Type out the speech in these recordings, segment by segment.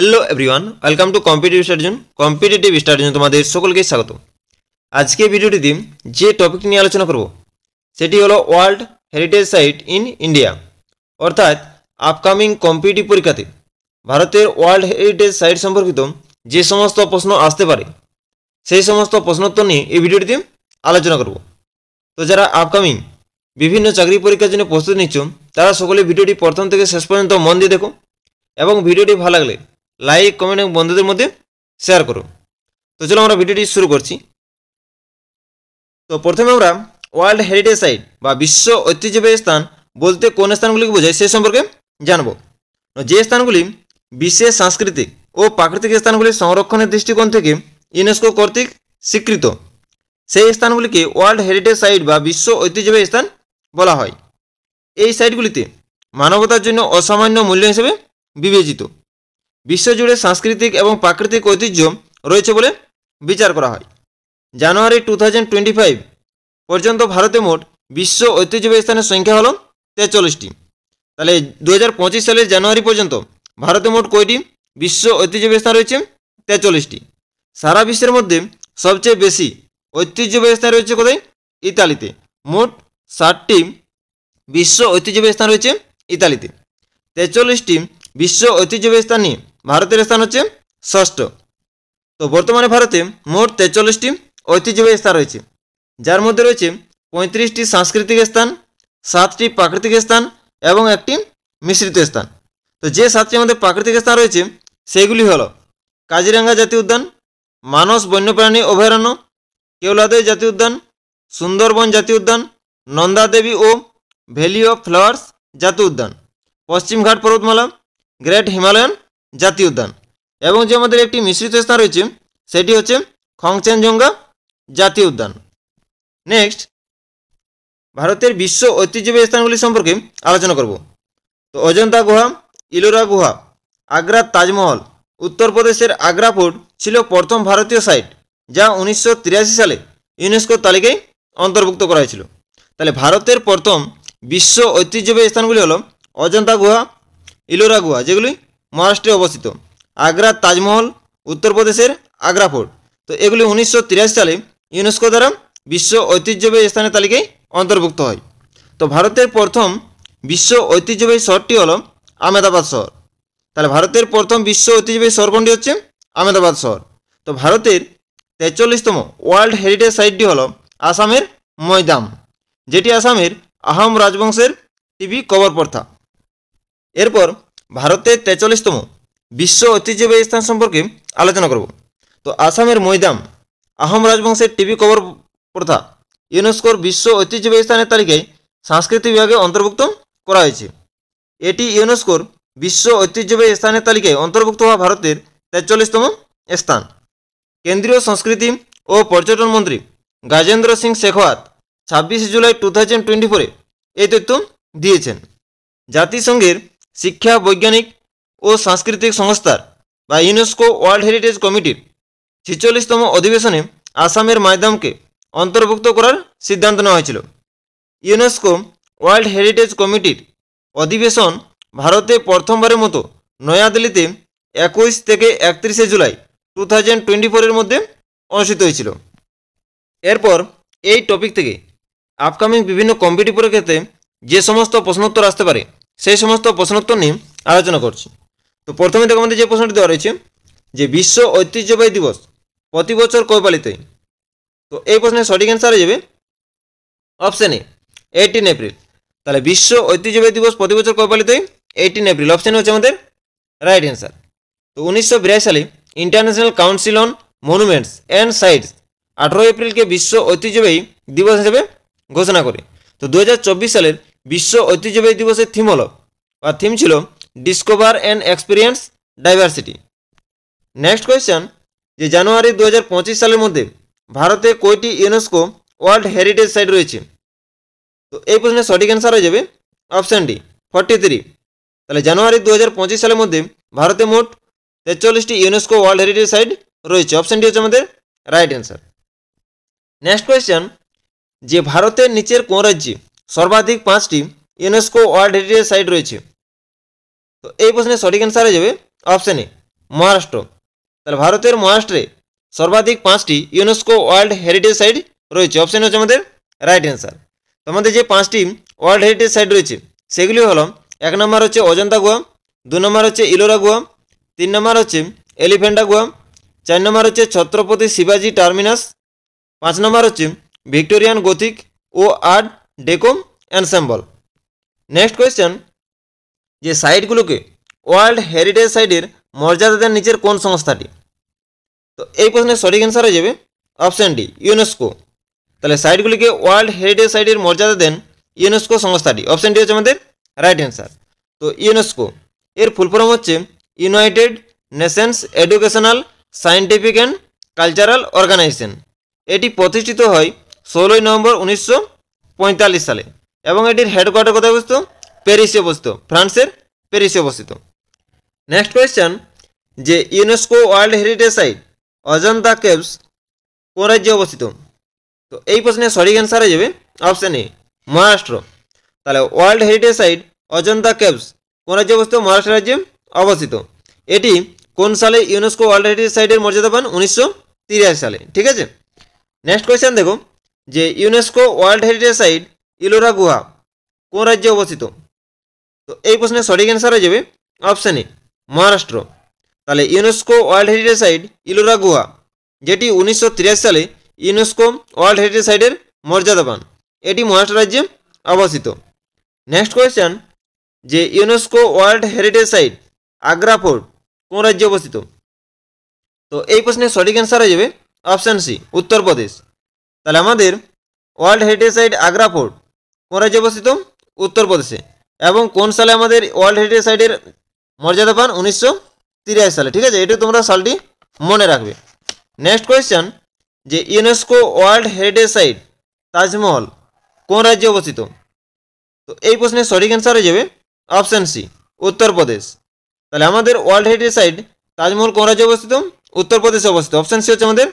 Hello everyone welcome to competitive start तुम्हारे सकल के स्वागत। आज के भिडियोटी जे टपिक निये आलोचना करब सेटी हलो world heritage site in India अर्थात आपकामिंग कम्पिटिटिव परीक्षाते भारतेर वर्ल्ड हेरिटेज साइट सम्पर्कित जे समस्त प्रश्न आसते पारे सेई समस्त प्रश्नोत्तर निये एई भिडियोटीते आलोचना करब। तो जारा आपकामिंग विभिन्न चाकरी परीक्षार जन्य प्रस्तुति निच्छो तारा सकले भिडियोटी प्रथम थेके शेष पर्यन्त मन दिये देखो एवं भिडियोटी भालो लागले लाइक कमेंट और बंधुदेर मध्य शेयर करो। तो चलो আমরা ভিডিওটি শুরু করছি। তো প্রথমে আমরা ওয়ার্ল্ড হেরিটেজ সাইট বা বিশ্ব ঐতিহ্যবাহী স্থান বলতে কোন স্থানগুলিকে বোঝায় সে সম্পর্কে জানব। যে স্থানগুলি বিশ্বের সাংস্কৃতিক ও প্রাকৃতিক স্থানগুলির সংরক্ষণের দৃষ্টিকোণ থেকে ইউনেস্কো কর্তৃক স্বীকৃত সেই স্থানগুলিকে ওয়ার্ল্ড হেরিটেজ সাইট বা বিশ্ব ঐতিহ্যবাহী স্থান বলা হয়। এই সাইটগুলিতে মানবতার জন্য অসামান্য মূল্য হিসেবে বিবেচিত विश्वजुड़े सांस्कृतिक और प्राकृतिक ऐतिह्य रयेछे बोले विचार करा हय। जानुआरी 2025 पर्यन्त भारते मोट विश्व ऐतिह्यबाही स्थानेर संख्या हलो 43टी। ताहले 2025 सालेर जानुआरी पर्यन्त भारते मोट कयटी विश्व ऐतिह्यबाही स्थान रयेछे 43टी। सारा विश्वेर मध्ये सबचेये बेशी ऐतिह्यबाही स्थान रयेछे कोथाय इतालीते मोट 60टी विश्व ऐतिह्यबाही स्थान रयेछे इतालीते। 43टी विश्व ऐतिह्यबाही स्थान निये भारतेर स्थान होच्छे षष्ठ। तो बर्तमाने भारते मोट 43टी ऐतिह्यबाही स्थान रयेछे जार मध्य रयेछे 35टी सांस्कृतिक स्थान 7टी प्राकृतिक स्थान एवं एकटी मिश्रित स्थान। तो जे 7टिर मध्य प्राकृतिक स्थान रयेछे सेगुली हलो काजिरांगा जातीय उद्यान मानस वन्यप्राणी अभयारण्य केवलादेव जातीय उद्यान सुंदरबन जातीय उद्यान नंदादेवी ओ भैली अफ फ्लावर्स जातीय उद्यान पश्चिम घाट पर्वतमाला ग्रेट हिमालयन जातीय उद्यान एवं जे आमादेर एकटी मिश्रित स्थान रयेछे सेटी होच्छे खंगचेनजुंगा जातीय उद्यान। नेक्स्ट भारतेर विश्व ऐतिह्यबाही स्थानगुली सम्पर्के आलोचना करब। तो अजंता गुहा इलोरा गुहा आग्रा ताजमहल उत्तर प्रदेशेर आग्रा फोर्ट छिलो प्रथम भारतीय साइट जा 1983 साले यूनेस्को तालिकाय अंतर्भुक्त करा हयेछिलो। ताहले भारतेर प्रथम विश्व ऐतिह्यबाही स्थानगुली हलो अजंता गुहा इलोरा गुहा जेगुली महाराष्ट्रे अवस्थित आग्रा ताजमहल उत्तर प्रदेशेर आग्रा फोर्ट। तो एगुली 1983 साले यूनेस्को द्वारा विश्व ऐतिह्यबाही स्थानेर तालिकाय अंतर्भुक्त हय। तो भारतेर प्रथम विश्व ऐतिह्यबाही शहरटी हलो आहमेदाबाद शहर। ताहले भारतेर प्रथम विश्व ऐतिह्यबाही शहर कोनटी होच्छे आहमेदाबाद शहर। तो भारतेर 43तम वर्ल्ड हेरिटेज साइटटी हलो आसामेर मयदाम जेटी आसामेर आहम राजवंशेर टीबी कबर प्रथा। एरपर भारतेर 43तम विश्व ऐतिह्यबाही स्थान सम्पर्के आलोचना करब। तो आसामेर मयदाम आहम राजवंशेर टीबी कबर प्रथा यूनेस्कोर विश्व ऐतिह्यबाही स्थानेर तालिकाय सांस्कृतिक विभागे अंतर्भुक्त करा हयेछे। एटी यूनेस्कोर विश्व ऐतिह्यबाही स्थानेर तालिकाय अंतर्भुक्त हওয়া भारतेर 43तम स्थान। केंद्रीय संस्कृति और पर्यटन मंत्री गाजेंद्र सिंह शेखावत 26 जुलाई 2024 এই তথ্য দিয়েছেন। জাতিসংঘের শিক্ষা বৈজ্ঞানিক ও সাংস্কৃতিক সংস্থার বা ইউনেস্কো ওয়ার্ল্ড হেরিটেজ কমিটির 46তম অধিবেশনে আসামের ময়দামকে অন্তর্ভুক্ত করার সিদ্ধান্ত নেওয়া হয়েছিল। ইউনেস্কো ওয়ার্ল্ড হেরিটেজ কমিটির অধিবেশন ভারতে প্রথমবারের মতো নয়াদিল্লিতে 21 থেকে 31 জুলাই 2024 এর মধ্যে অনুষ্ঠিত হয়েছিল। এরপর এই টপিক থেকে আপকামিং বিভিন্ন কম্পিটিটিভ পরীক্ষাতে যে সমস্ত প্রশ্নোত্তর আসতে পারে সেই সমস্ত প্রশ্নোত্তর নিয়ে আলোচনা করছি। তো প্রথমে দেখো আমাদের যে প্রশ্নটি দেওয়া রয়েছে যে বিশ্ব ঐতিহ্যবাহী দিবস প্রতি বছর কবে পালিত হয়। তো এই প্রশ্নের সঠিক অ্যান্সার হয়ে যাবে অপশন এ 18 এপ্রিল। তাহলে বিশ্ব ঐতিহ্যবাহী দিবস প্রতি বছর কবে পালিত হয় 18 এপ্রিল অপশন হচ্ছে আমাদের রাইট অ্যান্সার। তো 1982 সালে international council on monuments and sites 18 April के विश्व ऐतिह्यबाही दिवस हिसेबे घोषणा करे। तो 2024 सालेर विश्व ऐतिह्यबाही दिवसेर थीम हलो बा थीम छिलो discover and experience diversity. Next question जे जानुआरी 2025 सालेर मध्य भारते कयटी यूनेस्को वर्ल्ड हेरिटेज साइट रयेछे। तो এই প্রশ্নের সঠিক অ্যান্সার হয়ে যাবে অপশন ডি 43। তাহলে জানুয়ারি 2025 সালের মধ্যে ভারতে মোট 43টি ইউনেস্কো ওয়ার্ল্ড হেরিটেজ সাইট রয়েছে অপশন ডি হচ্ছে আমাদের রাইট অ্যান্সার। নেক্সট কোয়েশ্চেন যে ভারতের নিচের কোন রাজ্যে সর্বাধিক 5টি ইউনেস্কো ওয়ার্ল্ড হেরিটেজ সাইট রয়েছে। তো এই প্রশ্নের সঠিক অ্যান্সার হয়ে যাবে অপশন এ মহারাষ্ট্র। তাহলে ভারতের মহারাষ্ট্রে সর্বাধিক 5টি ইউনেস্কো ওয়ার্ল্ড হেরিটেজ সাইট রয়েছে। অপশান হচ্ছে আমাদের রাইট অ্যান্সার। তো আমাদের যে 5টি ওয়ার্ল্ড হেরিটেজ সাইট রয়েছে সেগুলি হলো, 1 নম্বর হচ্ছে অজন্তা গুহা, 2 নম্বর হচ্ছে ইলোরা গুহা, 3 নম্বর হচ্ছে এলিফেন্টা গুহা, 4 নম্বর হচ্ছে ছত্রপতি শিবাজি টার্মিনাস, 5 নম্বর হচ্ছে ভিক্টোরিয়ান গথিক ও art deco ensemble. Next question, যে সাইটগুলোকে ওয়ার্ল্ড হেরিটেজ সাইটের মর্যাদা দেন নিচের কোন সংস্থাটি? তো এই প্রশ্নের সঠিক অ্যান্সার হয়ে যাবে অপশান ডি, ইউনেস্কো। তাহলে সাইটগুলিকে ওয়ার্ল্ড হেরিটেজ সাইটের মর্যাদা দেন ইউনেস্কো সংস্থাটি। অপশান ডি হচ্ছে আমাদের রাইট অ্যান্সার। তো ইউনেস্কো এর ফুল ফর্ম হচ্ছে United Nations Educational, Scientific and Cultural Organization. এটি প্রতিষ্ঠিত হয় 16 নভেম্বর 1945 সালে এবং এটির হেডকোয়ার্টার কোথায় অবস্থিত? প্যারিসে অবস্থিত, ফ্রান্সের প্যারিসে অবস্থিত। নেক্সট কোয়েশ্চেন, যে UNESCO world heritage site Ajanta caves কোন রাজ্যে অবস্থিত? তো এই প্রশ্নের সঠিক অ্যান্সার হয়ে যাবে অপশান এ, মহারাষ্ট্র। তাহলে world heritage site Ajanta caves কোন রাজ্যে অবস্থিত? মহারাষ্ট্র রাজ্যে অবস্থিত। এটি কোন সালে ইউনেস্কো ওয়ার্ল্ড হেরিটেজ সাইটের মর্যাদা পান? 1983 সালে। ঠিক আছে। নেক্সট কোয়েশ্চেন দেখো, যে UNESCO world heritage site Ellora গুহা কোন রাজ্যে অবস্থিত? তো এই প্রশ্নের সঠিক অ্যান্সার হয়ে যাবে অপশান এ, মহারাষ্ট্র। তাহলে UNESCO world heritage site Ellora গুহা, যেটি 1983 সালে ইউনেস্কো ওয়ার্ল্ড হেরিটেজ সাইটের মর্যাদা পান, এটি মহারাষ্ট্র রাজ্যে অবস্থিত। নেক্সট কোয়েশ্চেন, যে UNESCO world heritage site Agra fort কোন রাজ্যে অবস্থিত? তো এই প্রশ্নের সঠিক অ্যান্সার হয়ে যাবে অপশান সি, উত্তরপ্রদেশ। তাহলে আমাদের world heritage site Agra fort কোন রাজ্যে অবস্থিত? উত্তরপ্রদেশে। এবং কোন সালে আমাদের ওয়ার্ল্ড হেরিটেজ সাইটের মর্যাদা পান? 1983 সালে। ঠিক আছে, এটা তোমরা সালটি মনে রাখবে। নেক্সট কোয়েশ্চেন, যে UNESCO world heritage site Taj Mahal কোন রাজ্যে অবস্থিত? তো এই প্রশ্নের সঠিক অ্যান্সার হয়ে যাবে অপশান সি, উত্তরপ্রদেশ। তাহলে আমাদের ওয়ার্ল্ড হেরিটেজ সাইট তাজমহল কোন রাজ্যে অবস্থিত? উত্তরপ্রদেশে অবস্থিত। অপশান সি হচ্ছে আমাদের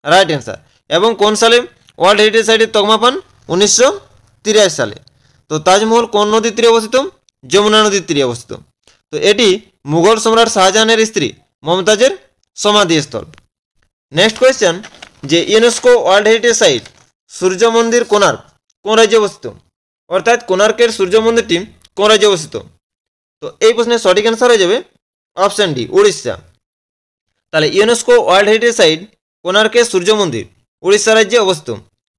রাইট অ্যান্সার। এবং কোন সালে ওয়ার্ল্ড হেরিটেজ সাইটের তকমা পান? 1983 সালে। তো তাজমহল কোন নদীর তীরে অবস্থিত? যমুনা নদীর তীরে অবস্থিত। তো এটি মুঘল সম্রাট শাহজাহানের স্ত্রী মমতাজের সমাধিস্থল। নেক্সট কোয়েশ্চেন, যে ইউনেস্কো ওয়ার্ল্ড হেরিটেজ সাইট সূর্য মন্দির কোণার্ক কোন রাজ্যে অবস্থিত? অর্থাৎ কোণার্কের সূর্য মন্দিরটি কোন রাজ্যে অবস্থিত? তো এই প্রশ্নের সঠিক অ্যান্সার হয়ে যাবে অপশান ডি, উড়িষ্যা। তাহলে ইউনেস্কো ওয়ার্ল্ড হেরিটেজ সাইট কোণার্কের সূর্য মন্দির উড়িষ্যা রাজ্যে অবস্থিত।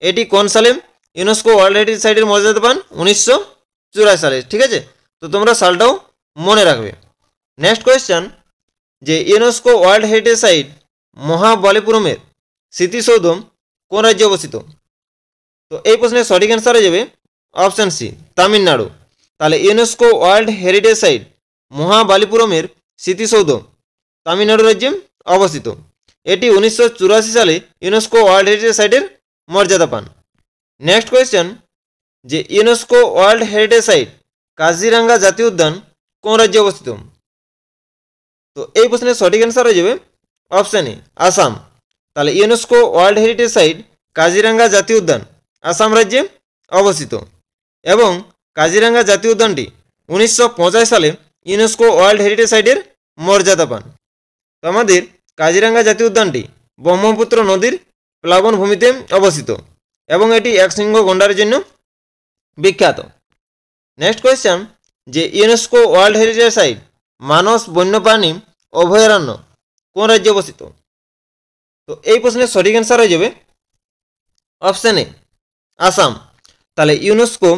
এটি কোন সালে ইউনেস্কো ওয়ার্ল্ড হেরিটেজ সাইটের মর্যাদা পান? 1984 সালে। ঠিক আছে, তো তোমরা সালটাও মনে রাখবে। নেক্সট কোয়েশ্চেন, যে ইউনেস্কো ওয়ার্ল্ড হেরিটেজ সাইট মহাবলীপুরমের স্মৃতিসৌধ কোন রাজ্যে অবস্থিত? তো এই প্রশ্নের সঠিক অ্যান্সার হয়ে যাবে অপশান সি, তামিলনাড়ু। তাহলে ইউনেস্কো ওয়ার্ল্ড হেরিটেজ সাইট মহাবালিপুরমের স্মৃতিসৌধ তামিলনাড়ু রাজ্যে অবস্থিত। এটি 1984 সালে ইউনেস্কো ওয়ার্ল্ড হেরিটেজ সাইটের মর্যাদা পান। নেক্সট কোয়েশ্চেন, যে UNESCO world heritage site Kaziranga জাতীয় উদ্যান কোন রাজ্যে অবস্থিত? তো এই প্রশ্নের সঠিক অ্যান্সার হয়ে যাবে অপশান এ, আসাম। তাহলে UNESCO world heritage site Kaziranga জাতীয় উদ্যান আসাম রাজ্যে অবস্থিত। এবং কাজিরাঙ্গা জাতীয় উদ্যানটি 1950 সালে ইউনেস্কো ওয়ার্ল্ড হেরিটেজ সাইটের মর্যাদা পান। তো আমাদের কাজিরাঙ্গা জাতীয় উদ্যানটি ব্রহ্মপুত্র নদীর প্লাবন ভূমিতে অবস্থিত এবং এটি একশৃঙ্গ গন্ডারের জন্য বিখ্যাত। নেক্সট কোয়েশ্চেন, যে ইউনেস্কো ওয়ার্ল্ড হেরিটেজ সাইট মানস বন্যপ্রাণী অভয়ারণ্য কোন রাজ্যে অবস্থিত? তো এই প্রশ্নের সঠিক অ্যান্সার হয়ে যাবে অপশান এ, আসাম। তাহলে ইউনেস্কো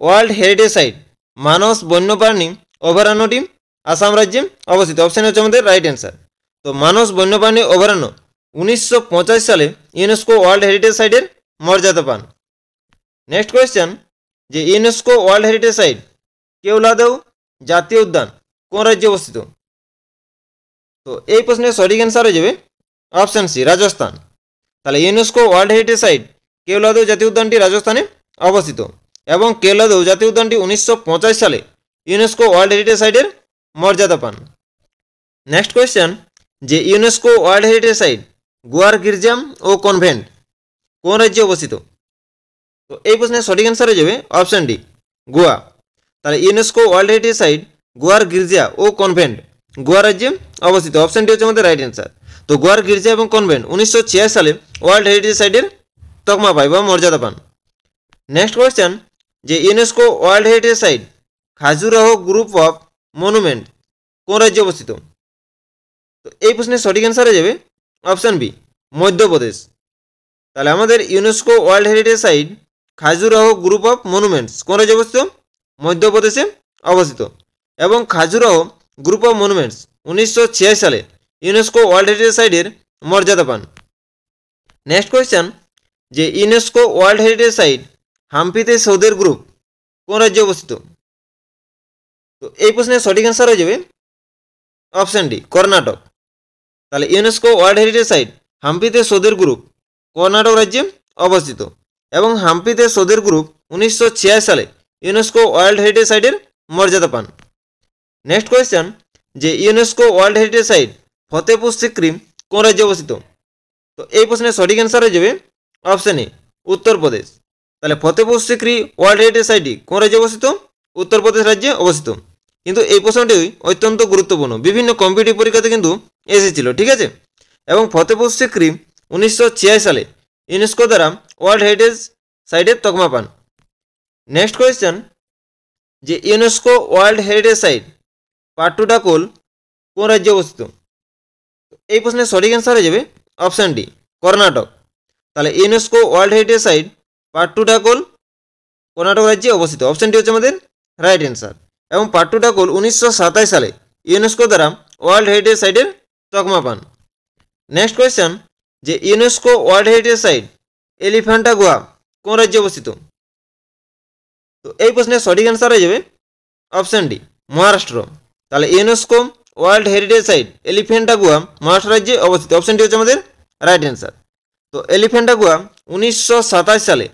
ওয়ার্ল্ড হেরিটেজ সাইট মানস বন্যপ্রাণী অভয়ারণ্যটি আসাম রাজ্যে অবস্থিত। অপশান হচ্ছে আমাদের রাইট অ্যান্সার। তো মানস বন্যপ্রাণী অভয়ারণ্য 1950 সালে ইউনেস্কো ওয়ার্ল্ড হেরিটেজ সাইটের মর্যাদা পান। নেক্সট কোয়েশ্চেন, যে UNESCO world heritage site Keoladeo জাতীয় উদ্যান কোন রাজ্যে অবস্থিত? তো এই প্রশ্নের সঠিক অ্যান্সার হয়ে যাবে অপশান সি, রাজস্থান। তাহলে UNESCO world heritage site Keoladeo জাতীয় উদ্যানটি রাজস্থানে অবস্থিত এবং কেওলাদেও জাতীয় উদ্যানটি 1950 সালে ইউনেস্কো ওয়ার্ল্ড হেরিটেজ সাইটের মর্যাদা পান। নেক্সট কোয়েশ্চেন, যে ইউনেস্কো ওয়ার্ল্ড হেরিটেজ সাইট গোয়ার গির্জাম ও কনভেন্ট কোন রাজ্যে অবস্থিত? তো এই প্রশ্নের সঠিক অ্যান্সার হয়ে যাবে অপশান ডি, গোয়া। তাহলে ইউনেস্কো ওয়ার্ল্ড হেরিটেজ সাইট গোয়ার গির্জা ও কনভেন্ট গোয়া রাজ্যে অবস্থিত। অপশানটি হচ্ছে আমাদের রাইট অ্যান্সার। তো গোয়ার গির্জা এবং কনভেন্ট 1986 সালে ওয়ার্ল্ড হেরিটেজ সাইটের তকমা পায় বা মর্যাদা পান। নেক্সট কোয়েশ্চেন, যে UNESCO world heritage site Khajuraho group of monument কোন রাজ্যে অবস্থিত? তো এই প্রশ্নের সঠিক অ্যান্সার হয়ে যাবে অপশান বি, মধ্যপ্রদেশ। তাহলে আমাদের UNESCO world heritage site Khajuraho group of monuments কোন রাজ্যে অবস্থিত? মধ্যপ্রদেশে অবস্থিত। এবং খাজুরাহো গ্রুপ অফ মনুমেন্টস 1986 সালে ইউনেস্কো ওয়ার্ল্ড হেরিটেজ সাইটের মর্যাদা পান। নেক্সট কোয়েশ্চেন, যে ইউনেস্কো ওয়ার্ল্ড হেরিটেজ সাইট হাম্পিতে সৌদের গ্রুপ কোন রাজ্যে অবস্থিত? তো এই প্রশ্নের সঠিক অ্যান্সার হয়ে যাবে অপশান ডি, কর্ণাটক। তাহলে ইউনেস্কো ওয়ার্ল্ড হেরিটেজ সাইট হাম্পিতে সৌদের গ্রুপ কর্ণাটক রাজ্যে অবস্থিত। এবং হাম্পিতে সৌদের গ্রুপ 1986 সালে ইউনেস্কো ওয়ার্ল্ড হেরিটেজ সাইটের মর্যাদা পান। নেক্সট কোয়েশ্চেন, যে UNESCO world heritage site Fatehpur Sikri কোন রাজ্যে অবস্থিত? তো এই প্রশ্নের সঠিক অ্যান্সার হয়ে যাবে অপশান এ, উত্তরপ্রদেশ। তাহলে ফতেপুর সিক্রি ওয়ার্ল্ড হেরিটেজ সাইটটি কোন রাজ্যে অবস্থিত? উত্তরপ্রদেশ রাজ্যে অবস্থিত। কিন্তু এই প্রশ্নটি অত্যন্ত গুরুত্বপূর্ণ, বিভিন্ন কম্পিটিটিভ পরীক্ষাতে কিন্তু এসেছিল, ঠিক আছে। এবং ফতেপুর সিক্রি 1986 সালে ইউনেস্কো দ্বারা ওয়ার্ল্ড হেরিটেজ সাইটের তকমা পান। নেক্সট কোয়েশ্চেন, যে ইউনেস্কো ওয়ার্ল্ড হেরিটেজ সাইট পাট্টুডাকোল কোন রাজ্যে অবস্থিত? এই প্রশ্নের সঠিক অ্যান্সার হয়ে যাবে অপশান ডি, কর্ণাটক। তাহলে UNESCO world heritage site Pattadakal Karnataka রাজ্যে অবস্থিত। অপশানটি হচ্ছে আমাদের রাইট অ্যান্সার। এবং পাট্টুডাকোল 1927 সালে ইউনেস্কো দ্বারা ওয়ার্ল্ড হেরিটেজ সাইটের তকমা পান। নেক্সট কোয়েশ্চেন, যে UNESCO world heritage site Elephanta গুহা কোন রাজ্যে অবস্থিত? তো এই প্রশ্নের সঠিক অ্যান্সার হয়ে যাবে অপশান ডি, মহারাষ্ট্র। তাহলে UNESCO world heritage site Elephanta গুহা মহারাষ্ট্র রাজ্যে অবস্থিত। অপশানটি হচ্ছে আমাদের রাইট অ্যান্সার। তো এলিফ্যান্টা গুহা 1927 সালে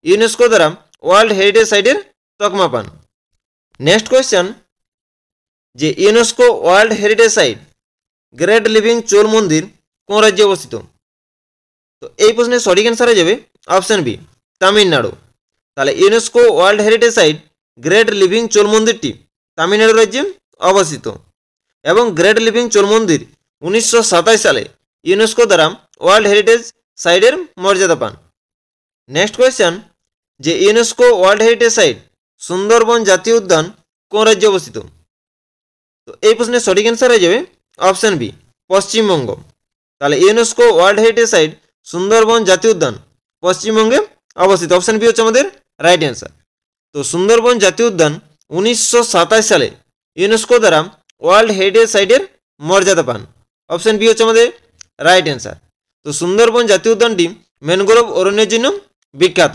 ইউনেস্কো দ্বারা ওয়ার্ল্ড হেরিটেজ সাইটের তকমা পান। নেক্সট কোয়েশ্চেন, যে UNESCO world heritage site great living Chola মন্দির কোন রাজ্যে অবস্থিত? তো এই প্রশ্নের সঠিক অ্যান্সার হয়ে যাবে অপশান বি, তামিলনাড়ু। তাহলে UNESCO world heritage site great living Chola মন্দিরটি তামিলনাড়ু রাজ্যে অবস্থিত। এবং গ্রেট লিভিং চোল মন্দির 1927 সালে ইউনেস্কো দ্বারা ওয়ার্ল্ড হেরিটেজ সাইটের মর্যাদা পান। নেক্সট কোয়েশ্চেন, যে UNESCO world heritage site Sundarban জাতীয় উদ্যান কোন রাজ্যে অবস্থিত? তো এই প্রশ্নের সঠিক অ্যান্সার হয়ে যাবে অপশান বি, পশ্চিমবঙ্গ। তাহলে UNESCO world heritage site Sundarban জাতীয় উদ্যান পশ্চিমবঙ্গে অবস্থিত। অপশান বি হচ্ছে আমাদের রাইট অ্যান্সার। তো সুন্দরবন জাতীয় উদ্যান 1927 সালে ইউনেস্কো দ্বারা ওয়ার্ল্ড হেরিটেজ সাইটের মর্যাদা পান। অপশান বি হচ্ছে আমাদের রাইট অ্যান্সার। তো সুন্দরবন জাতীয় উদ্যানটি ম্যানগ্রোভ অরণ্যের জন্য বিখ্যাত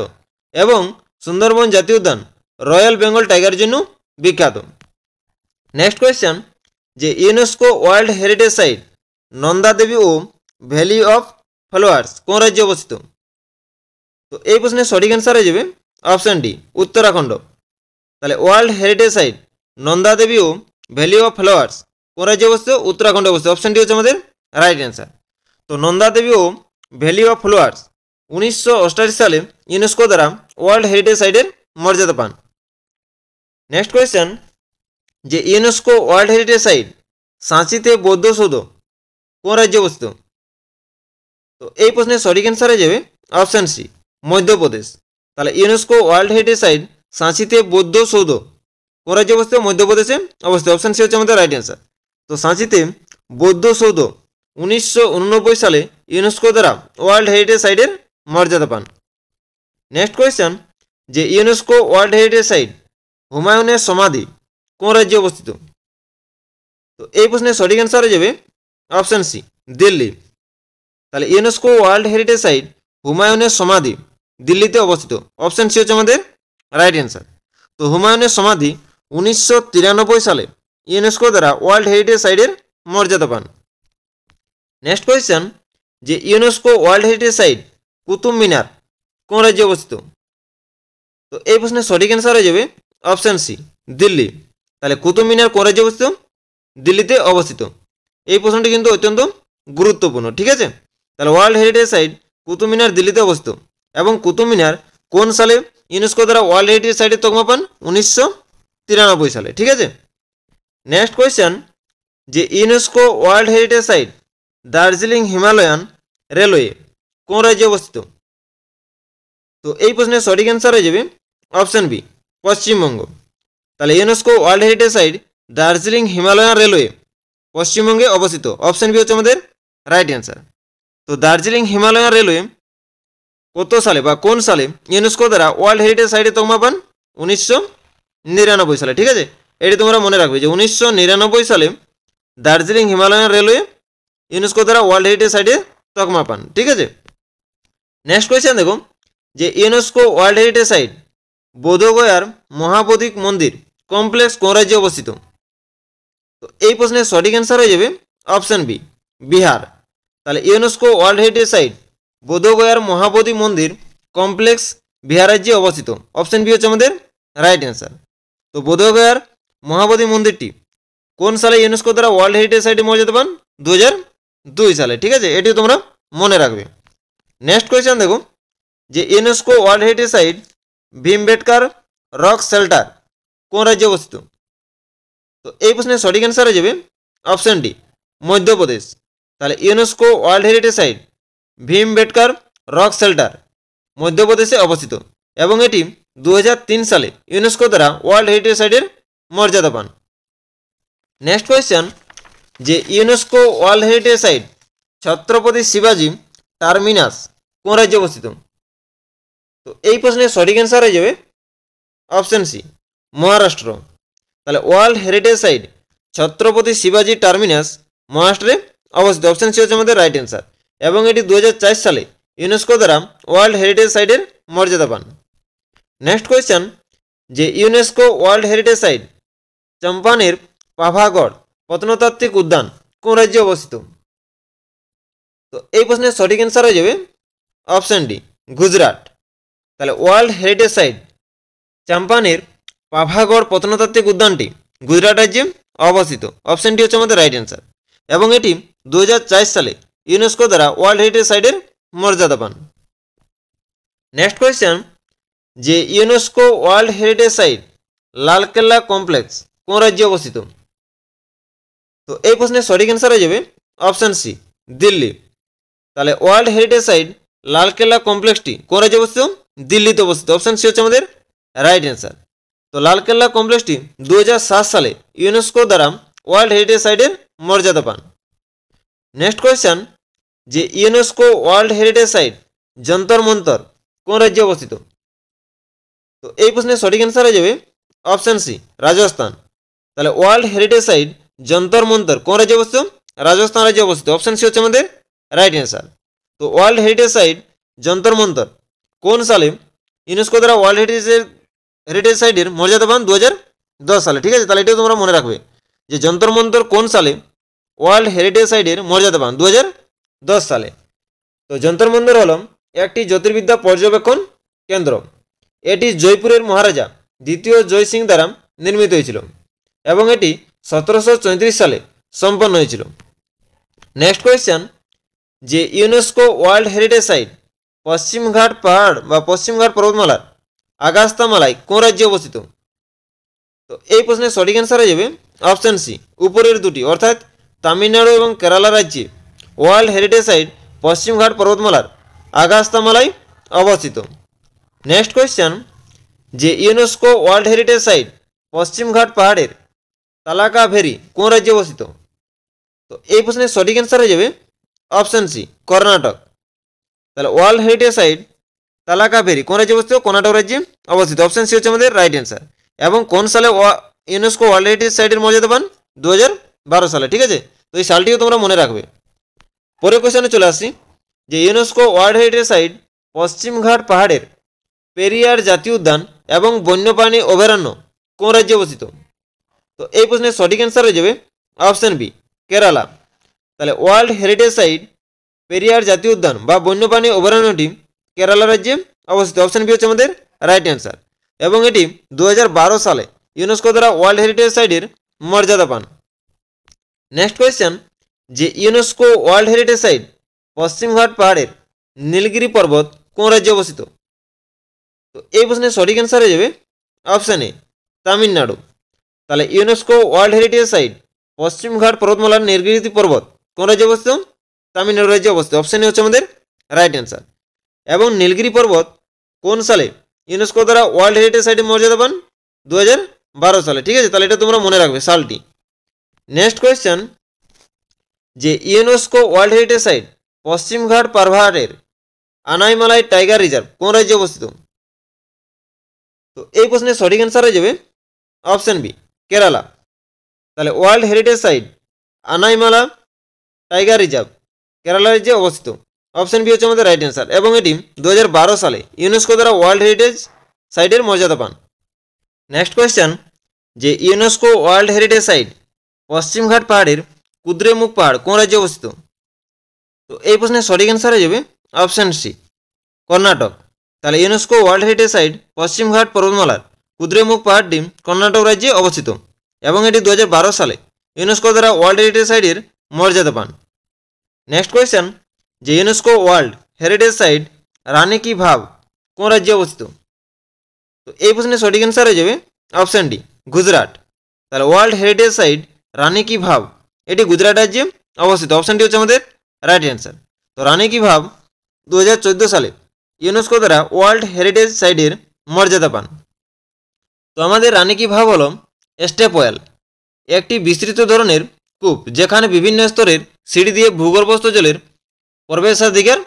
এবং সুন্দরবন জাতীয় উদ্যান রয়্যাল বেঙ্গল টাইগারের জন্য বিখ্যাত। নেক্সট কোয়েশ্চেন, যে UNESCO world heritage site Nanda Devi ও ভ্যালি অফ ফ্লাওয়ার্স কোন রাজ্যে অবস্থিত? তো এই প্রশ্নের সঠিক অ্যান্সার হয়ে যাবে অপশান ডি, উত্তরাখণ্ড। তাহলে world heritage site Nanda Devi ও ভ্যালি অফ ফ্লাওয়ার্স কোন রাজ্যে অবস্থিত? উত্তরাখণ্ডে অবস্থিত। অপশানটি হচ্ছে আমাদের রাইট অ্যান্সার। তো নন্দা দেবী ও ভ্যালি অফ ফ্লাওয়ার্স 1988 সালে ইউনেস্কো দ্বারা ওয়ার্ল্ড হেরিটেজ সাইটের মর্যাদা পান। নেক্সট কোয়েশ্চেন, যে ইউনেস্কো ওয়ার্ল্ড হেরিটেজ সাইট সাঁচিতে বৌদ্ধ সৌধ কোন রাজ্যে অবস্থিত? তো এই প্রশ্নের সঠিক অ্যান্সার হয়ে যাবে অপশান সি, মধ্যপ্রদেশ। তাহলে ইউনেস্কো ওয়ার্ল্ড হেরিটেজ সাইট সাঁচিতে বৌদ্ধ সৌধ কোন রাজ্যে অবস্থিত? মধ্যপ্রদেশে অবস্থিত। অপশান সি হচ্ছে আমাদের রাইট অ্যান্সার। তো সাঁচিতে বৌদ্ধ সৌধ 1989 সালে ইউনেস্কো দ্বারা ওয়ার্ল্ড হেরিটেজ সাইটের মর্যাদা পান। নেক্সট কোয়েশ্চেন, যে ইউনেস্কো ওয়ার্ল্ড হেরিটেজ সাইট হুমায়ুনের সমাধি কোন রাজ্যে অবস্থিত? তো এই প্রশ্নের সঠিক অ্যান্সার হয়ে যাবে অপশান সি, দিল্লি। তাহলে ইউনেস্কো ওয়ার্ল্ড হেরিটেজ সাইট হুমায়ুনের সমাধি দিল্লিতে অবস্থিত। অপশান সি হচ্ছে আমাদের রাইট অ্যান্সার। তো হুমায়ুনের সমাধি 1993 সালে ইউনেস্কো দ্বারা ওয়ার্ল্ড হেরিটেজ সাইটের মর্যাদা পান। নেক্সট কোয়েশ্চেন, যে UNESCO world heritage site Qutub Minar কোন রাজ্যে অবস্থিত? তো এই প্রশ্নের সঠিক অ্যান্সার হয়ে যাবে অপশান সি, দিল্লি। তাহলে কুতুব মিনার কোন রাজ্যে অবস্থিত? দিল্লিতে অবস্থিত। এই প্রশ্নটি কিন্তু অত্যন্ত গুরুত্বপূর্ণ, ঠিক আছে। তাহলে ওয়ার্ল্ড হেরিটেজ সাইট কুতুব মিনার দিল্লিতে অবস্থিত। এবং কুতুব মিনার কোন সালে ইউনেস্কো দ্বারা ওয়ার্ল্ড হেরিটেজ সাইটের তকমা পান? 1993 সালে, ঠিক আছে। নেক্সট কোয়েশ্চেন, যে UNESCO world heritage site Darjeeling Himalayan railway কোন রাজ্যে অবস্থিত? তো এই প্রশ্নের সঠিক অ্যান্সার হয়ে যাবে অপশন বি, পশ্চিমবঙ্গ। তাহলে UNESCO world heritage site Darjeeling Himalayan railway পশ্চিমবঙ্গে অবস্থিত। অপশন বি হচ্ছে আমাদের রাইট অ্যান্সার। তো দার্জিলিং হিমালয়ান রেলওয়ে কত সালে বা কোন সালে ইউনেস্কো দ্বারা ওয়ার্ল্ড হেরিটেজ সাইটে তকমা পান? 1999 সালে। ঠিক আছে, এটি তোমরা মনে রাখবে যে 1999 সালে দার্জিলিং হিমালয়ান রেলওয়ে ইউনেস্কো দ্বারা ওয়ার্ল্ড হেরিটেজ সাইটে তকমা পান। ঠিক আছে, নেক্সট কোয়েশ্চেন দেখো যে ইউনেস্কো ওয়ার্ল্ড হেরিটেজ সাইট বোধগয়ার মহাবোধি মন্দির কমপ্লেক্স কোন রাজ্যে অবস্থিত? তো এই প্রশ্নের সঠিক অ্যান্সার হয়ে যাবে অপশন বি, বিহার। তাহলে ইউনেস্কো ওয়ার্ল্ড হেরিটেজ সাইট বোধগয়ার মহাবোধি মন্দির কমপ্লেক্স বিহার রাজ্যে অবস্থিত। অপশন বি হচ্ছে আমাদের রাইট অ্যান্সার। তো বোধগয়ার মহাবোধি মন্দিরটি কোন সালে ইউনেস্কো দ্বারা ওয়ার্ল্ড হেরিটেজ সাইটে মর্যাদা পান? 2002 সালে। ঠিক আছে, এটিও তোমরা মনে রাখবে। নেক্সট কোয়েশ্চেন দেখো যে ইউনেস্কো ওয়ার্ল্ড হেরিটেজ সাইট ভীমবেটকার রক শেল্টার কোন রাজ্যে অবস্থিত? তো এই প্রশ্নের সঠিক অ্যান্সার হয়ে যাবে অপশন ডি, মধ্যপ্রদেশ। তাহলে ইউনেস্কো ওয়ার্ল্ড হেরিটেজ সাইট ভীমবেটকার রক শেল্টার মধ্যপ্রদেশে অবস্থিত এবং এটি 2003 সালে ইউনেস্কো দ্বারা ওয়ার্ল্ড হেরিটেজ সাইটের মর্যাদা পান। নেক্সট কোয়েশ্চেন যে UNESCO world heritage site Chhatrapati শিবাজি টার্মিনাস কোন রাজ্যে অবস্থিত? তো এই প্রশ্নের সঠিক অ্যান্সার হয়ে যাবে অপশন সি, মহারাষ্ট্র। তাহলে ওয়ার্ল্ড হেরিটেজ সাইট ছত্রপতি শিবাজি টার্মিনাস মহারাষ্ট্রে অবস্থিত। অপশন সি হচ্ছে আমাদের রাইট অ্যান্সার এবং এটি 2004 সালে ইউনেস্কো দ্বারা ওয়ার্ল্ড হেরিটেজ সাইটের মর্যাদা পান। নেক্সট কোয়েশ্চেন যে ইউনেস্কো ওয়ার্ল্ড হেরিটেজ সাইট চম্পানের পাভাগড় প্রত্নতাত্ত্বিক উদ্যান কোন রাজ্যে অবস্থিত? তো এই প্রশ্নের সঠিক অ্যান্সার হয়ে যাবে অপশন ডি, গুজরাট। তাহলে ওয়ার্ল্ড হেরিটেজ সাইট চাম্পানের পাভাগড় প্রত্নতাত্ত্বিক উদ্যানটি গুজরাট রাজ্যে অবস্থিত। অপশন ডি হচ্ছে আমাদের রাইট অ্যান্সার এবং এটি 2004 সালে ইউনেস্কো দ্বারা ওয়ার্ল্ড হেরিটেজ সাইটের মর্যাদা পান। নেক্সট কোয়েশ্চেন যে UNESCO world heritage site Lal Qila complex কোন রাজ্যে অবস্থিত? তো এই প্রশ্নের সঠিক অ্যান্সার হয়ে যাবে অপশন সি, দিল্লি। তাহলে ওয়ার্ল্ড হেরিটেজ সাইট লালকেল্লা কমপ্লেক্সটি কোন রাজ্যে অবস্থিত? দিল্লিতে অবস্থিত। অপশন সি হচ্ছে আমাদের রাইট অ্যান্সার। তো লালকেল্লা কমপ্লেক্সটি 2007 সালে ইউনেস্কো দ্বারা ওয়ার্ল্ড হেরিটেজ সাইটের মর্যাদা পান। নেক্সট কোয়েশ্চেন যে UNESCO world heritage site Jantar Mantar কোন রাজ্যে অবস্থিত? তো এই প্রশ্নের সঠিক অ্যান্সার হয়ে যাবে অপশন সি, রাজস্থান। তাহলে world heritage site Jantar Mantar কোন রাজ্যে অবস্থিত? রাজস্থান রাজ্যে অবস্থিত। অপশন সি হচ্ছে আমাদের রাইট অ্যান্সার। তো world heritage site Jantar Mantar কোন সালে ইউনেস্কো দ্বারা ওয়ার্ল্ড হেরিটেজ সাইটের মর্যাদা পান? 2010 সালে। ঠিক আছে, তাহলে এটাও তোমরা মনে রাখবে যে যন্তর মন্তর কোন সালে ওয়ার্ল্ড হেরিটেজ সাইটের মর্যাদা পান? 2010 সালে। তো যন্তর মন্তর হল একটি জ্যোতির্বিদ্যা পর্যবেক্ষণ কেন্দ্র। এটি জয়পুরের মহারাজা দ্বিতীয় জয় সিং দ্বারা নির্মিত হয়েছিল এবং এটি 1734 সালে সম্পন্ন হয়েছিল। নেক্সট কোয়েশ্চেন যে ইউনেস্কো ওয়ার্ল্ড হেরিটেজ সাইট পশ্চিমঘাট পাহাড় বা পশ্চিমঘাট পর্বতমালার আগাস্তামালায় কোন রাজ্যে অবস্থিত? তো এই প্রশ্নের সঠিক অ্যান্সার হয়ে যাবে অপশন সি, উপরের দুটি, অর্থাৎ তামিলনাড়ু এবং কেরালা রাজ্যে ওয়ার্ল্ড হেরিটেজ সাইট পশ্চিমঘাট পর্বতমালার আগাস্তামালায় অবস্থিত। নেক্সট কোয়েশ্চেন যে ইউনেস্কো ওয়ার্ল্ড হেরিটেজ সাইট পশ্চিমঘাট পাহাড়ের তালাকা ভেরি কোন রাজ্যে অবস্থিত? তো এই প্রশ্নের সঠিক অ্যান্সার হয়ে যাবে অপশন সি, কর্ণাটক। তাহলে world heritage site Talakaveri কোন রাজ্যে অবস্থিত? কর্ণাটক রাজ্যে অবস্থিত। অপশন সি হচ্ছে আমাদের রাইট অ্যান্সার এবং কোন সালে ইউনেস্কো ওয়ার্ল্ড হেরিটেজ সাইটের মর্যাদা পান? 2012 সালে। ঠিক আছে, তো এই সালটিও তোমরা মনে রাখবে। পরের কোয়েশ্চনে চলে আসছি যে ইউনেস্কো ওয়ার্ল্ড হেরিটেজ সাইট পশ্চিমঘাট পাহাড়ের পেরিয়ার জাতীয় উদ্যান এবং বন্যপ্রাণী অভয়ারণ্য কোন রাজ্যে অবস্থিত? তো এই প্রশ্নের সঠিক অ্যান্সার হয়ে যাবে অপশন বি, কেরালা। তাহলে ওয়ার্ল্ড হেরিটেজ সাইট পেরিয়ার জাতীয় উদ্যান বা বন্যপ্রাণী অভয়ারণ্যটি কেরালা রাজ্যে অবস্থিত। অপশন বি হচ্ছে আমাদের রাইট অ্যান্সার এবং এটি 2012 সালে ইউনেস্কো দ্বারা ওয়ার্ল্ড হেরিটেজ সাইটের মর্যাদা পান। নেক্সট কোয়েশ্চেন যে ইউনেস্কো ওয়ার্ল্ড হেরিটেজ সাইট পশ্চিমঘাট পাহাড়ের নীলগিরি পর্বত কোন রাজ্যে অবস্থিত? তো এই প্রশ্নের সঠিক অ্যান্সার হয়ে যাবে অপশন এ, তামিলনাড়ু। তাহলে ইউনেস্কো ওয়ার্ল্ড হেরিটেজ সাইট পশ্চিমঘাট পর্বতমালার নীলগিরি পর্বত কোন রাজ্যে অবস্থিত? তামিলনাড়ু রাজ্যে অবস্থিত। অপশন হচ্ছে আমাদের রাইট অ্যান্সার। এবং নীলগিরি পর্বত কোন সালে ইউনেস্কো দ্বারা ওয়ার্ল্ড হেরিটেজ সাইটে মর্যাদা পান? 2012 সালে। ঠিক আছে, তাহলে এটা তোমরা মনে রাখবে সালটি। নেক্সট কোয়েশ্চেন, যে ইউনেস্কো ওয়ার্ল্ড হেরিটেজ সাইট পশ্চিমঘাট পাহাড়ের আনাইমালাই টাইগার রিজার্ভ কোন রাজ্যে অবস্থিত? তো এই প্রশ্নের সঠিক অ্যান্সার হয়ে যাবে অপশন বি, কেরালা। তাহলে world heritage site Anamalai tiger reserve Kerala রাজ্যে অবস্থিত। অপশন বি হচ্ছে আমাদের রাইট অ্যান্সার। এবং এটি 2012 সালে ইউনেস্কো দ্বারা ওয়ার্ল্ড হেরিটেজ সাইটের মর্যাদা পান। নেক্সট কোয়েশ্চেন, যে ইউনেস্কো ওয়ার্ল্ড হেরিটেজ সাইট পশ্চিমঘাট পাহাড়ের কুদ্রেমুখ পাহাড় কোন রাজ্যে অবস্থিত? তো এই প্রশ্নের সঠিক অ্যান্সার হয়ে যাবে অপশন সি, কর্ণাটক। তাহলে ইউনেস্কো ওয়ার্ল্ড হেরিটেজ সাইট পশ্চিমঘাট পর্বতমালার কুদ্রেমুখ পাহাড়টি কর্ণাটক রাজ্যে অবস্থিত এবং এটি 2012 সালে ইউনেস্কো দ্বারা ওয়ার্ল্ড হেরিটেজ সাইটের মর্যাদা পান। নেক্সট কোয়েশ্চেন, যে ইউনেস্কো ওয়ার্ল্ড হেরিটেজ সাইট রানী কি ভাব কোন রাজ্যে অবস্থিত? তো এই প্রশ্নের সঠিক অ্যান্সার হয়ে যাবে অপশন ডি, গুজরাট। তাহলে ওয়ার্ল্ড হেরিটেজ সাইট রানী কি ভাব এটি গুজরাট রাজ্যে অবস্থিত। অপশনটি হচ্ছে আমাদের রাইট অ্যান্সার। তো রানী কি ভাব 2014 সালে ইউনেস্কো দ্বারা ওয়ার্ল্ড হেরিটেজ সাইটের মর্যাদা পান। তো আমাদের রানী কি ভাব হল স্টেপ ওয়েল, একটি বিস্তৃত ধরনের কূপ যেখানে বিভিন্ন স্তরের সিঁড়ি দিয়ে ভূগর্ভস্থ জলের প্রবেশাধিকার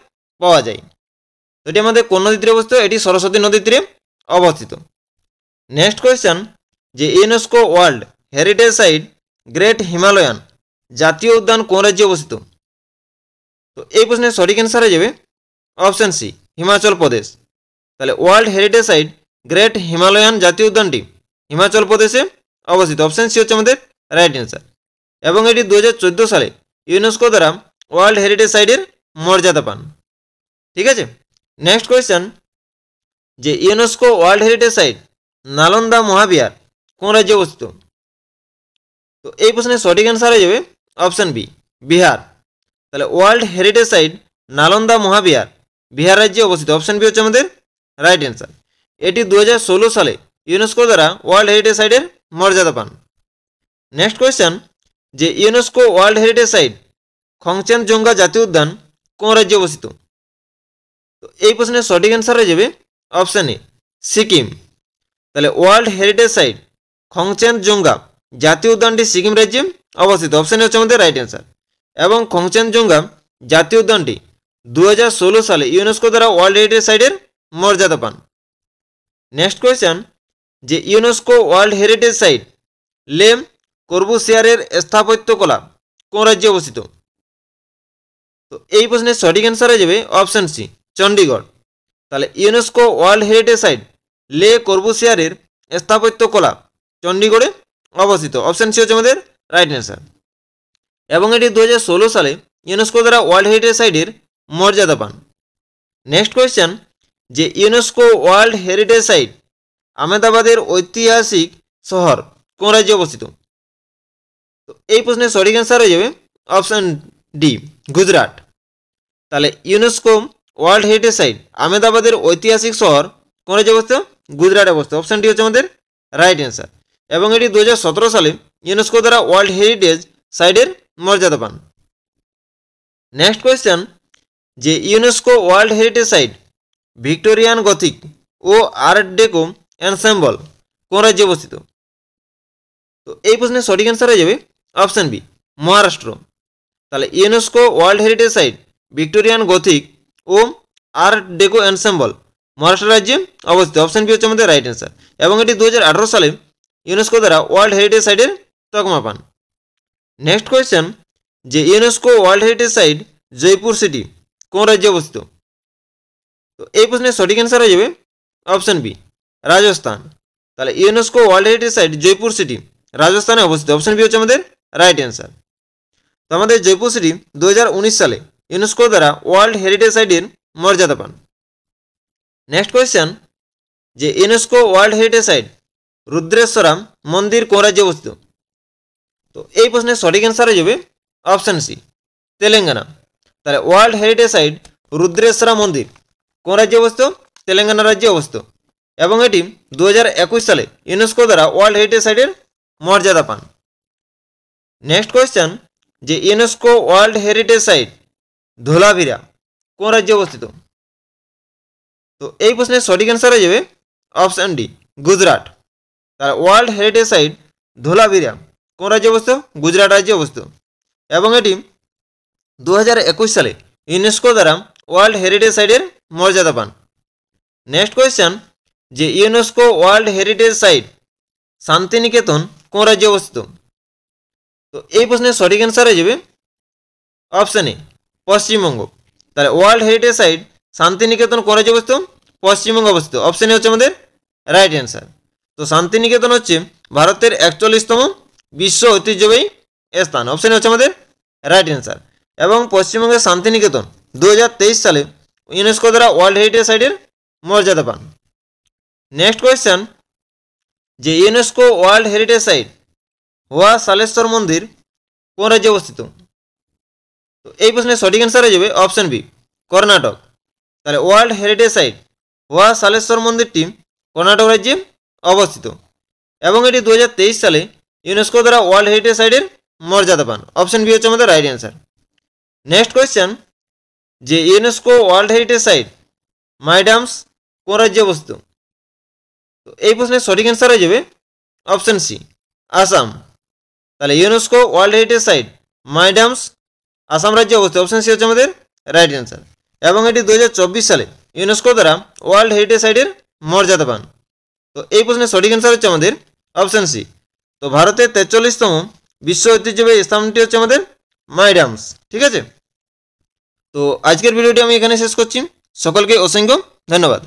পাওয়া যায়। এটি আমাদের কোন নদীর তীরে অবস্থিত? এটি সরস্বতী নদীর তীরে অবস্থিত। নেক্সট কোয়েশ্চেন, যে UNESCO world heritage site great Himalayan জাতীয় উদ্যান কোন রাজ্যে অবস্থিত? তো এই প্রশ্নের সঠিক অ্যান্সার হয়ে যাবে অপশন সি, হিমাচল প্রদেশ। তাহলে world heritage site great Himalayan জাতীয় উদ্যানটি হিমাচল প্রদেশে অবস্থিত। অপশন সি হচ্ছে আমাদের রাইট অ্যান্সার। এবং এটি 2014 সালে ইউনেস্কো দ্বারা ওয়ার্ল্ড হেরিটেজ সাইটের মর্যাদা পান। ঠিক আছে। নেক্সট কোয়েশ্চেন, যে UNESCO world heritage site Nalanda Mahavihara কোন রাজ্যে অবস্থিত? তো এই প্রশ্নের সঠিক অ্যান্সার হয়ে যাবে অপশন বি, বিহার। তাহলে world heritage site Nalanda Mahavihara Bihar রাজ্যে অবস্থিত। অপশন বি হচ্ছে আমাদের রাইট অ্যান্সার। এটি 2016 সালে ইউনেস্কো দ্বারা ওয়ার্ল্ড হেরিটেজ সাইটের মর্যাদা পান। নেক্সট কোয়েশ্চেন, যে ইউনেস্কো ওয়ার্ল্ড হেরিটেজ সাইট খংচেনজঙ্ঘা জাতীয় উদ্যান কোন রাজ্যে অবস্থিত? তো এই প্রশ্নের সঠিক অ্যান্সার হয়ে যাবে অপশন এ, সিকিম। তাহলে ওয়ার্ল্ড হেরিটেজ সাইট খংচেনজঙ্ঘা জাতীয় উদ্যানটি সিকিম রাজ্যে অবস্থিত। অপশন এ হচ্ছে আমাদের রাইট অ্যান্সার। এবং খংচেনজঙ্ঘা জাতীয় উদ্যানটি 2016 সালে ইউনেস্কো দ্বারা ওয়ার্ল্ড হেরিটেজ সাইটের মর্যাদা পান। নেক্সট কোয়েশ্চেন, যে ইউনেস্কো ওয়ার্ল্ড হেরিটেজ সাইট লে কর্বুসিয়ারের স্থাপত্যকলা কোন রাজ্যে অবস্থিত? তো এই প্রশ্নের সঠিক অ্যান্সার হয়ে যাবে অপশন সি, চণ্ডীগড়। তাহলে ইউনেস্কো ওয়ার্ল্ড হেরিটেজ সাইট লে কর্বুসিয়ারের স্থাপত্যকলা চণ্ডীগড়ে অবস্থিত। অপশন সি হচ্ছে আমাদের রাইট অ্যান্সার। এবং এটি 2016 সালে ইউনেস্কো দ্বারা ওয়ার্ল্ড হেরিটেজ সাইটের মর্যাদা পান। নেক্সট কোয়েশ্চেন, যে ইউনেস্কো ওয়ার্ল্ড হেরিটেজ সাইট আহমেদাবাদের ঐতিহাসিক শহর কোন রাজ্যে অবস্থিত? তো এই প্রশ্নের সঠিক অ্যান্সার হয়ে যাবে অপশন ডি, গুজরাট। তাহলে ইউনেস্কো ওয়ার্ল্ড হেরিটেজ সাইট আহমেদাবাদের ঐতিহাসিক শহর কোন রাজ্যে অবস্থিত? গুজরাটে অবস্থিত। অপশন ডি হচ্ছে আমাদের রাইট অ্যান্সার। এবং এটি 2017 সালে ইউনেস্কো দ্বারা ওয়ার্ল্ড হেরিটেজ সাইটের মর্যাদা পান। নেক্সট কোয়েশ্চেন, যে UNESCO world heritage site Victorian Gothic ও আর্ট ডেকো এনসেম্বল কোন রাজ্যে অবস্থিত? তো এই প্রশ্নের সঠিক অ্যান্সার হয়ে যাবে অপশন বি, মহারাষ্ট্র। তাহলে UNESCO world heritage site Victorian Gothic ও আর্ট ডেকো এনসেম্বল মহারাষ্ট্র রাজ্যে অবস্থিত। অপশন বি হচ্ছে আমাদের রাইট অ্যান্সার। এবং এটি 2018 সালে ইউনেস্কো দ্বারা ওয়ার্ল্ড হেরিটেজ সাইটের তকমা পান। নেক্সট কোয়েশ্চেন, যে UNESCO world heritage site Jaipur city কোন রাজ্যে অবস্থিত? তো এই প্রশ্নের সঠিক অ্যান্সার হয়ে যাবে অপশন বি, রাজস্থান। তাহলে UNESCO world heritage site Jaipur city রাজস্থানে অবস্থিত। অপশন বি হচ্ছে আমাদের রাইট অ্যান্সার। তো আমাদের জয়পুর সিটি 2019 সালে ইউনেস্কো দ্বারা ওয়ার্ল্ড হেরিটেজ সাইটের মর্যাদা পান। নেক্সট কোয়েশ্চেন, যে ইউনেস্কো ওয়ার্ল্ড হেরিটেজ সাইট রুদ্রেশ্বরম মন্দির কোন রাজ্যে অবস্থিত? তো এই প্রশ্নের সঠিক অ্যান্সার হয়ে যাবে অপশন সি, তেলেঙ্গানা। তাহলে ওয়ার্ল্ড হেরিটেজ সাইট রুদ্রেশ্বরা মন্দির কোন রাজ্যে অবস্থিত? তেলেঙ্গানা রাজ্যে অবস্থিত। এবং এটি 2021 সালে ইউনেস্কো দ্বারা ওয়ার্ল্ড হেরিটেজ সাইটের মর্যাদা পান। नेक्स्ट क्वेश्चन जे UNESCO world heritage site Dholavira कौन राज्य अवस्थित तो এই প্রশ্নের সঠিক অ্যান্সার হয়ে যাবে অপশন ডি গুজরাট তার ওয়ার্ল্ড হেরিটেজ সাইট ধোলাভিরা কোন রাজ্যে অবস্থিত গুজরাট রাজ্যে অবস্থিত এবং এটি 2021 সালে ইউনেস্কো দ্বারা ওয়ার্ল্ড হেরিটেজ সাইটের মর্যাদা পান নেক্সট কোয়েশ্চন যে UNESCO world heritage site Santiniketan কোন রাজ্যে অবস্থিত তো এই প্রশ্নের সঠিক অ্যান্সার হয়ে যাবে অপশন এ পশ্চিমবঙ্গ তাহলে ওয়ার্ল্ড হেরিটেজ সাইট শান্তিনিকেতন কোন রাজ্যে অবস্থিত পশ্চিমবঙ্গে অবস্থিত অপশন এ হচ্ছে আমাদের রাইট অ্যান্সার তো শান্তিনিকেতন হচ্ছে ভারতের 41তম বিশ্ব ঐতিহ্যবাহী স্থান অপশন এ হচ্ছে আমাদের রাইট অ্যান্সার এবং পশ্চিমবঙ্গের শান্তিনিকেতন 2023 সালে ইউনেস্কো দ্বারা ওয়ার্ল্ড হেরিটেজ সাইটের মর্যাদা পান নেক্সট কোয়েশ্চন যে ইউনেস্কো ওয়ার্ল্ড হেরিটেজ সাইট হোয়া সালেশ্বর মন্দির কোন রাজ্যে অবস্থিত তো এই প্রশ্নের সঠিক অ্যান্সার হয়ে যাবে অপশন বি কর্ণাটক তাহলে ওয়ার্ল্ড হেরিটেজ সাইট হোয়া সালেশ্বর মন্দিরটি কর্ণাটক রাজ্যে অবস্থিত এবং এটি 2023 সালে ইউনেস্কো দ্বারা ওয়ার্ল্ড হেরিটেজ সাইটের মর্যাদা পান অপশন বি হচ্ছে আমাদের রাইট অ্যান্সার নেক্সট কোয়েশ্চন যে ইউনেস্কো ওয়ার্ল্ড হেরিটেজ সাইট মাইডামস কোন রাজ্যে অবস্থিত তো এই প্রশ্নের সঠিক অ্যান্সার হয়ে যাবে অপশন সি আসাম তাহলে UNESCO world heritage site Moidams Assam রাজ্যে অবস্থিত অপশন সি হচ্ছে আমাদের রাইট অ্যান্সার এবং এটি 2024 সালে ইউনেস্কো দ্বারা ওয়ার্ল্ড হেরিটেজ সাইটের মর্যাদা পান তো এই প্রশ্নের সঠিক অ্যান্সার হচ্ছে আমাদের অপশন সি তো ভারতের 43তম বিশ্ব ঐতিহ্যবাহী স্থানটি হচ্ছে আমাদের মাইডামস ঠিক আছে তো আজকের ভিডিওটি আমি এখানে শেষ করছি সকলকে অসংখ্য ধন্যবাদ।